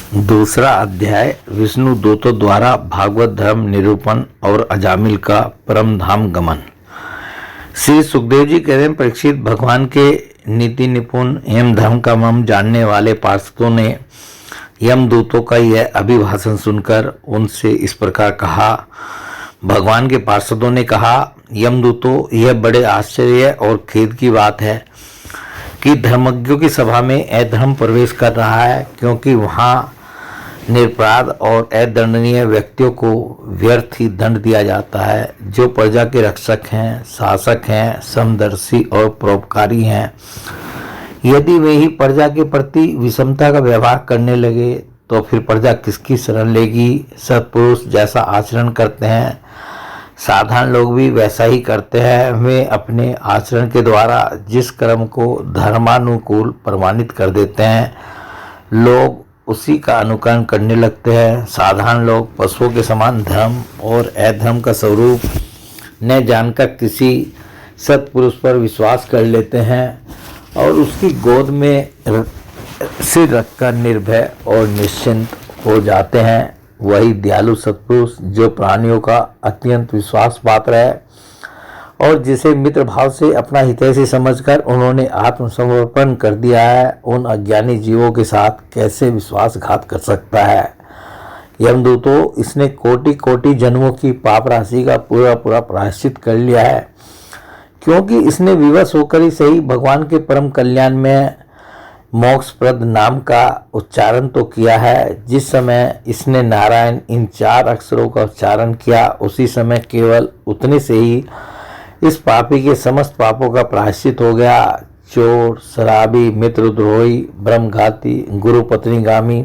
दूसरा अध्याय विष्णु दूतों द्वारा भागवत धर्म निरूपण और अजामिल का परम धाम गमन। श्री सुखदेव जी कहते हैं, परीक्षित, भगवान के नीति निपुण एवं धर्म का मर्म जानने वाले पार्षदों ने यमदूतों का यह अभिभाषण सुनकर उनसे इस प्रकार कहा। भगवान के पार्षदों ने कहा, यमदूतों, यह बड़े आश्चर्य और खेद की बात है कि धर्मज्ञों की सभा में अधर्म प्रवेश कर रहा है, क्योंकि वहाँ निरपराध और अदंडनीय व्यक्तियों को व्यर्थ ही दंड दिया जाता है, जो प्रजा के रक्षक हैं, शासक हैं, समदर्शी और परोपकारी हैं। यदि वे ही प्रजा के प्रति विषमता का व्यवहार करने लगे तो फिर प्रजा किसकी शरण लेगी। सत्पुरुष जैसा आचरण करते हैं, साधारण लोग भी वैसा ही करते हैं। वे अपने आचरण के द्वारा जिस कर्म को धर्मानुकूल प्रमाणित कर देते हैं, लोग उसी का अनुकरण करने लगते हैं। साधारण लोग पशुओं के समान धर्म और अधर्म का स्वरूप न जानकर किसी सत्पुरुष पर विश्वास कर लेते हैं और उसकी गोद में सिर रखकर निर्भय और निश्चिंत हो जाते हैं। वही दयालु सत्पुरुष जो प्राणियों का अत्यंत विश्वास पात्र है और जिसे मित्र भाव से अपना हितैषी समझकर उन्होंने आत्मसमर्पण कर दिया है, उन अज्ञानी जीवों के साथ कैसे विश्वासघात कर सकता है। यमदूतों, इसने कोटि कोटि जन्मों की पाप राशि का पूरा पूरा प्रायश्चित कर लिया है, क्योंकि इसने विवश होकर ही सही भगवान के परम कल्याण में मोक्षप्रद नाम का उच्चारण तो किया है। जिस समय इसने नारायण इन 4 अक्षरों का उच्चारण किया, उसी समय केवल उतने से ही इस पापी के समस्त पापों का प्रायश्चित हो गया। चोर, शराबी, मित्रद्रोही, ब्रह्मघाती, गुरु पत्नीगामी,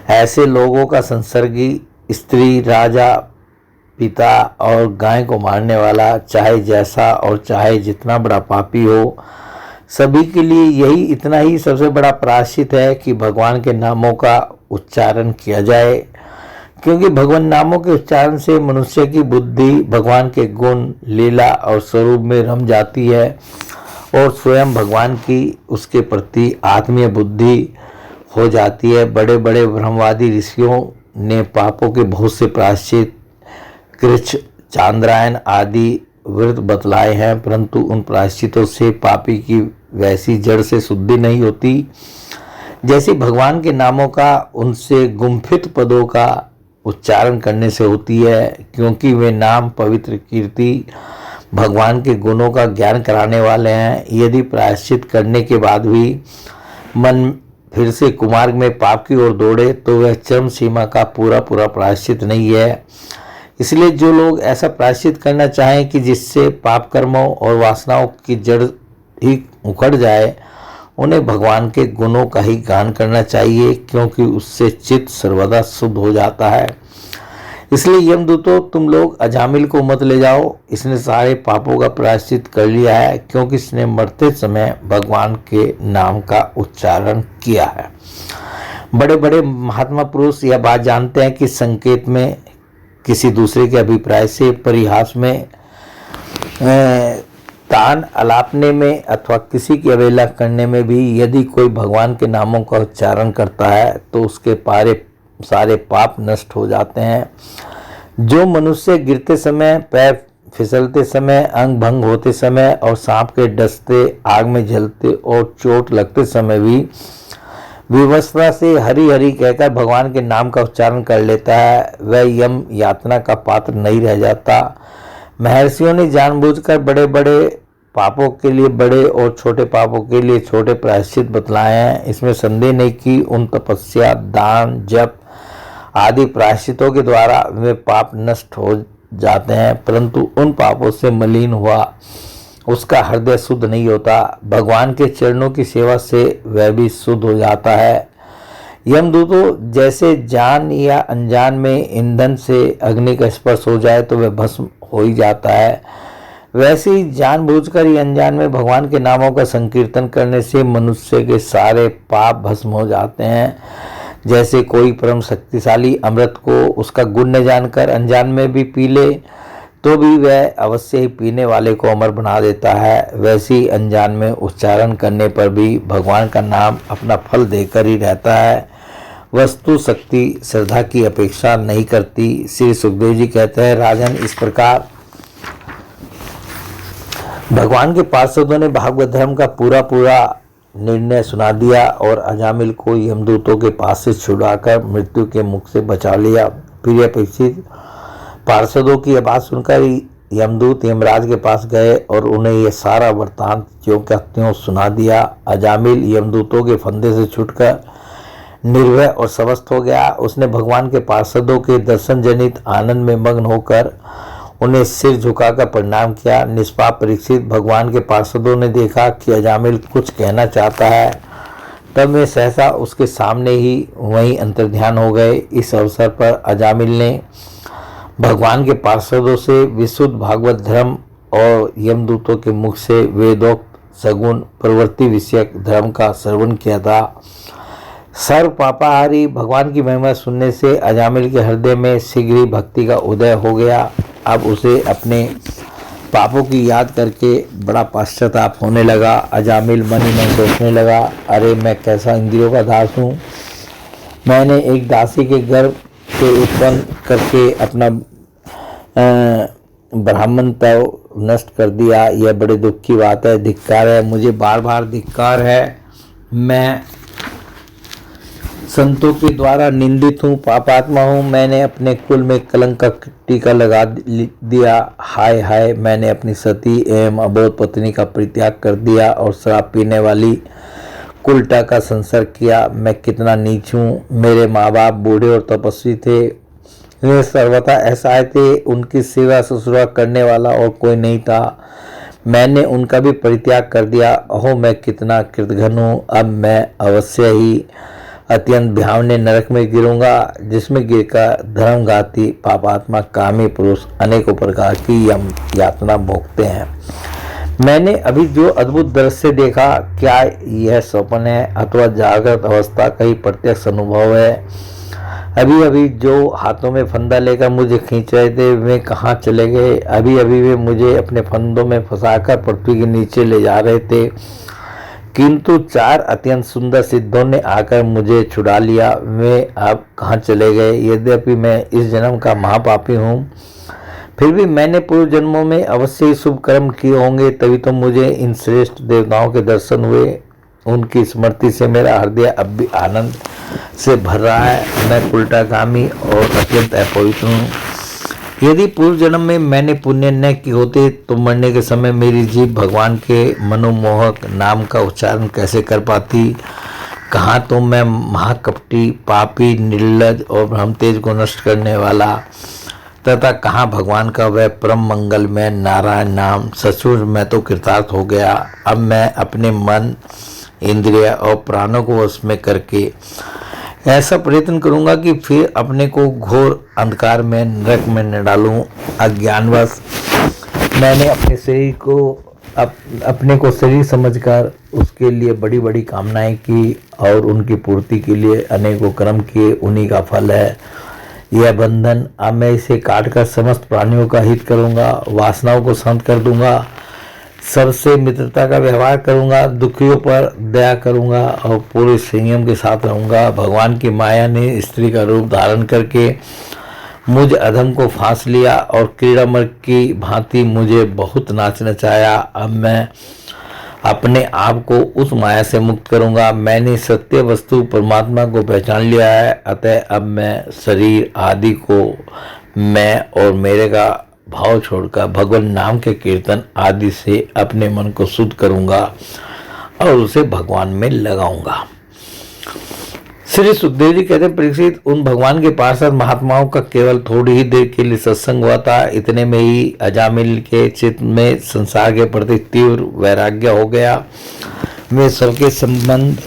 ऐसे लोगों का संसर्गी, स्त्री, राजा, पिता और गाय को मारने वाला, चाहे जैसा और चाहे जितना बड़ा पापी हो, सभी के लिए यही इतना ही सबसे बड़ा प्रायश्चित है कि भगवान के नामों का उच्चारण किया जाए, क्योंकि भगवान नामों के उच्चारण से मनुष्य की बुद्धि भगवान के गुण, लीला और स्वरूप में रम जाती है और स्वयं भगवान की उसके प्रति आत्मीय बुद्धि हो जाती है। बड़े बड़े ब्रह्मवादी ऋषियों ने पापों के बहुत से प्रायश्चित, कृच्छ, चांद्रायण आदि व्रत बतलाए हैं, परंतु उन प्रायश्चितों से पापी की वैसी जड़ से शुद्धि नहीं होती जैसी भगवान के नामों का उनसे गुम्फित पदों का उच्चारण करने से होती है, क्योंकि वे नाम पवित्र कीर्ति भगवान के गुणों का ज्ञान कराने वाले हैं। यदि प्रायश्चित करने के बाद भी मन फिर से कुमार्ग में पाप की ओर दौड़े तो वह चरम सीमा का पूरा पूरा प्रायश्चित नहीं है। इसलिए जो लोग ऐसा प्रायश्चित करना चाहें कि जिससे पाप कर्मों और वासनाओं की जड़ ही उखड़ जाए, उन्हें भगवान के गुणों का ही गान करना चाहिए, क्योंकि उससे चित्त सर्वदा शुद्ध हो जाता है। इसलिए यमदूतों, तुम लोग अजामिल को मत ले जाओ। इसने सारे पापों का प्रायश्चित कर लिया है, क्योंकि इसने मरते समय भगवान के नाम का उच्चारण किया है। बड़े बड़े महात्मा पुरुष यह बात जानते हैं कि संकेत में, किसी दूसरे के अभिप्राय से, परिहास में, तान अलापने में अथवा किसी की अवहेलना करने में भी यदि कोई भगवान के नामों का उच्चारण करता है तो उसके सारे पाप नष्ट हो जाते हैं। जो मनुष्य गिरते समय, पैर फिसलते समय, अंग भंग होते समय और सांप के डसते, आग में जलते और चोट लगते समय भी विवशता से हरि हरि कहकर भगवान के नाम का उच्चारण कर लेता है, वह यम यातना का पात्र नहीं रह जाता। महर्षियों ने जानबूझकर बड़े बड़े पापों के लिए बड़े और छोटे पापों के लिए छोटे प्रायश्चित बतलाए हैं। इसमें संदेह नहीं कि उन तपस्या, दान, जप आदि प्रायश्चितों के द्वारा वे पाप नष्ट हो जाते हैं, परंतु उन पापों से मलिन हुआ उसका हृदय शुद्ध नहीं होता। भगवान के चरणों की सेवा से वह भी शुद्ध हो जाता है। यमदूतों, जैसे जान या अनजान में ईंधन से अग्नि का स्पर्श हो जाए तो वह भस्म हो ही जाता है, वैसे ही जानबूझकर या अनजान में भगवान के नामों का संकीर्तन करने से मनुष्य के सारे पाप भस्म हो जाते हैं। जैसे कोई परम शक्तिशाली अमृत को उसका गुण न जानकर अनजान में भी पी ले तो भी वह अवश्य ही पीने वाले को अमर बना देता है, वैसे ही अनजान में उच्चारण करने पर भी भगवान का नाम अपना फल देकर ही रहता है। वस्तु शक्ति श्रद्धा की अपेक्षा नहीं करती। श्री सुखदेव जी कहते हैं, राजन, इस प्रकार भगवान के पार्षदों ने भागवत धर्म का पूरा निर्णय सुना दिया और अजामिल को यमदूतों के पास से छुड़ाकर मृत्यु के मुख से बचा लिया। प्रिय परीक्षित, पार्षदों की यह बात सुनकर यमदूत यमराज के पास गए और उन्हें यह सारा वृत्तांत ज्यों का त्यों सुना दिया। अजामिल यमदूतों के फंदे से छूटकर निर्भय और स्वस्थ हो गया। उसने भगवान के पार्षदों के दर्शन जनित आनंद में मग्न होकर उन्हें सिर झुकाकर प्रणाम किया। निष्पाप परीक्षित, भगवान के पार्षदों ने देखा कि अजामिल कुछ कहना चाहता है, तब वे सहसा उसके सामने ही वहीं अंतर्ध्यान हो गए। इस अवसर पर अजामिल ने भगवान के पार्षदों से विशुद्ध भागवत धर्म और यमदूतों के मुख से वेदोक्त सगुण प्रवृत्ति विषयक धर्म का श्रवण किया था। सर्व पापाहारी भगवान की महिमा सुनने से अजामिल के हृदय में शीघ्र ही भक्ति का उदय हो गया। अब उसे अपने पापों की याद करके बड़ा पश्चाताप होने लगा। अजामिल मन ही मन सोचने लगा, अरे मैं कैसा इंद्रियों का दास हूँ। मैंने एक दासी के गर्भ से उत्पन्न करके अपना ब्राह्मण तव नष्ट कर दिया। यह बड़े दुख की बात है। धिक्कार है, मुझे बार बार धिक्कार है। मैं संतों के द्वारा निंदित हूँ, पापात्मा हूँ। मैंने अपने कुल में कलंक का टीका लगा दिया। हाय हाय, मैंने अपनी सती एवं अबोध पत्नी का परित्याग कर दिया और शराब पीने वाली कुलटा का संसर्ग किया। मैं कितना नीच हूँ। मेरे माँ बाप बूढ़े और तपस्वी थे, वे सर्वथा असहाय थे। उनकी सेवा ससुरा करने वाला और कोई नहीं था। मैंने उनका भी परित्याग कर दिया। अहो, मैं कितना कृतघ्न हूँ। अब मैं अवश्य ही अत्यंत भयावने नरक में गिरूंगा, जिसमें गिरकर धर्मघाती पापात्मा कामी पुरुष अनेकों प्रकार की यातना भोगते हैं। मैंने अभी जो अद्भुत दृश्य देखा, क्या यह स्वप्न है अथवा जागृत अवस्था का ही प्रत्यक्ष अनुभव है? अभी अभी जो हाथों में फंदा लेकर मुझे खींच रहे थे, वे कहाँ चले गए? अभी अभी वे मुझे अपने फंदों में फंसाकर पृथ्वी के नीचे ले जा रहे थे, किंतु 4 अत्यंत सुंदर सिद्धों ने आकर मुझे छुड़ा लिया। वे अब कहाँ चले गए? यद्यपि मैं इस जन्म का महापापी हूँ, फिर भी मैंने पूर्व जन्मों में अवश्य ही शुभ कर्म किए होंगे, तभी तो मुझे इन श्रेष्ठ देवताओं के दर्शन हुए। उनकी स्मृति से मेरा हृदय अब भी आनंद से भर रहा है। मैं उल्टागामी और अत्यंत अपवित्र हूँ। यदि पूर्व जन्म में मैंने पुण्य न किए होते तो मरने के समय मेरी जीभ भगवान के मनोमोहक नाम का उच्चारण कैसे कर पाती? कहाँ तो मैं महाकपटी, पापी, निर्लज और भ्रमतेज को नष्ट करने वाला, तथा कहाँ भगवान का वह परम मंगल में नारायण नाम। सचमुच मैं तो कृतार्थ हो गया। अब मैं अपने मन, इंद्रिय और प्राणों को वश में करके ऐसा प्रयत्न करूंगा कि फिर अपने को घोर अंधकार में नरक में न डालूं। अज्ञानवश मैंने अपने शरीर को अपने को शरीर समझकर उसके लिए बड़ी बड़ी कामनाएं की और उनकी पूर्ति के लिए अनेकों कर्म किए। उन्हीं का फल है यह बंधन। अब मैं इसे काटकर समस्त प्राणियों का हित करूंगा, वासनाओं को शांत कर दूंगा, सबसे मित्रता का व्यवहार करूंगा, दुखियों पर दया करूंगा और पूरे संयम के साथ रहूंगा। भगवान की माया ने स्त्री का रूप धारण करके मुझ अधम को फांस लिया और क्रीड़ामृग की भांति मुझे बहुत नाच नचाया। अब मैं अपने आप को उस माया से मुक्त करूंगा। मैंने सत्य वस्तु परमात्मा को पहचान लिया है, अतः अब मैं शरीर आदि को मैं और मेरे का भाव छोड़कर भगवान नाम के कीर्तन आदि से अपने मन को शुद्ध करूंगा और उसे भगवान में लगाऊंगा। श्री सुखदेव जी कहते हैं, परीक्षित, उन भगवान के पार्षद महात्माओं का केवल थोड़ी ही देर के लिए सत्संग हुआ था। इतने में ही अजामिल के चित्त में संसार के प्रति तीव्र वैराग्य हो गया। वे सबके संबंध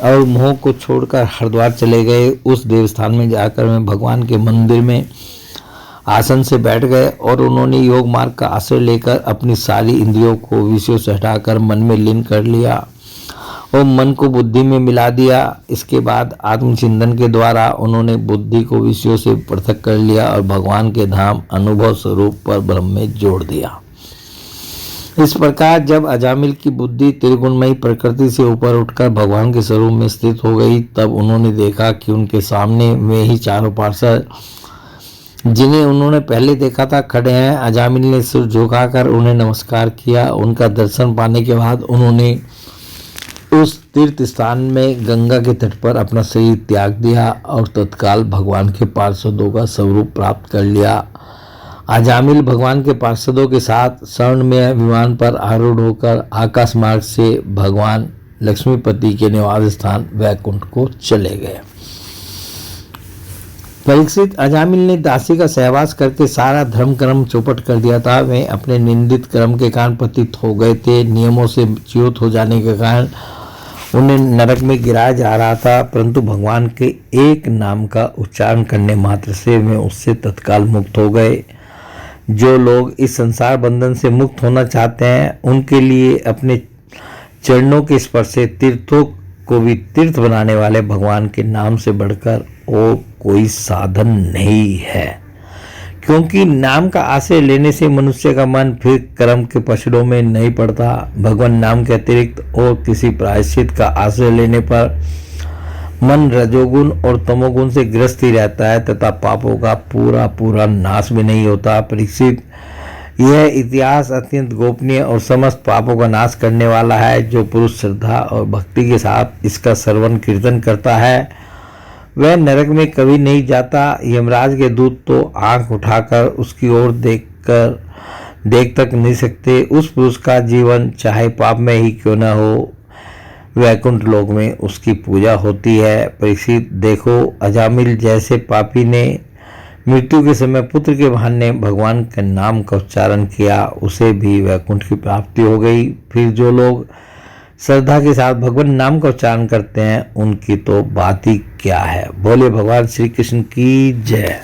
और मोह को छोड़कर हरिद्वार चले गए। उस देवस्थान में जाकर वे भगवान के मंदिर में आसन से बैठ गए और उन्होंने योग मार्ग का आश्रय लेकर अपनी सारी इंद्रियों को विषयों से हटाकर मन में लीन कर लिया और मन को बुद्धि में मिला दिया। इसके बाद आत्मचिंतन के द्वारा उन्होंने बुद्धि को विषयों से पृथक कर लिया और भगवान के धाम अनुभव स्वरूप पर ब्रह्म में जोड़ दिया। इस प्रकार जब अजामिल की बुद्धि त्रिगुणमयी प्रकृति से ऊपर उठकर भगवान के स्वरूप में स्थित हो गई, तब उन्होंने देखा कि उनके सामने वे ही चारों पार्षद जिन्हें उन्होंने पहले देखा था खड़े हैं। अजामिल ने सिर झुकाकर उन्हें नमस्कार किया। उनका दर्शन पाने के बाद उन्होंने उस तीर्थ स्थान में गंगा के तट पर अपना शरीर त्याग दिया और तत्काल भगवान के पार्षदों का स्वरूप प्राप्त कर लिया। अजामिल भगवान के पार्षदों के साथ स्वर्णमय विमान पर आरूढ़ होकर आकाश मार्ग से भगवान लक्ष्मीपति के निवास स्थान वैकुंठ को चले गए। परीक्षित, अजामिल ने दासी का सहवास करके सारा धर्म कर्म चौपट कर दिया था। वे अपने निंदित कर्म के कारण पतित हो गए थे। नियमों से च्युत हो जाने के कारण उन्हें नरक में गिराया जा रहा था, परंतु भगवान के एक नाम का उच्चारण करने मात्र से वे उससे तत्काल मुक्त हो गए। जो लोग इस संसार बंधन से मुक्त होना चाहते हैं, उनके लिए अपने चरणों के स्पर्श से तीर्थों को भी तीर्थ बनाने वाले भगवान के नाम से बढ़कर और कोई साधन नहीं है, क्योंकि नाम का आश्रय लेने से मनुष्य का मन फिर कर्म के पछड़ों में नहीं पड़ता। भगवान नाम के अतिरिक्त और किसी प्रायश्चित का आश्रय लेने पर मन रजोगुण और तमोगुण से ग्रस्त ही रहता है तथा पापों का पूरा पूरा नाश भी नहीं होता। परीक्षित, यह इतिहास अत्यंत गोपनीय और समस्त पापों का नाश करने वाला है। जो पुरुष श्रद्धा और भक्ति के साथ इसका श्रवण कीर्तन करता है, वह नरक में कभी नहीं जाता। यमराज के दूत तो आंख उठाकर उसकी ओर देख तक नहीं सकते। उस पुरुष का जीवन चाहे पाप में ही क्यों न हो, वैकुंठ लोक में उसकी पूजा होती है। परीक्षित, देखो, अजामिल जैसे पापी ने मृत्यु के समय पुत्र के बहाने भगवान के नाम का उच्चारण किया, उसे भी वैकुंठ की प्राप्ति हो गई। फिर जो लोग श्रद्धा के साथ भगवान नाम का उच्चारण करते हैं, उनकी तो बात ही क्या है। बोले भगवान श्री कृष्ण की जय।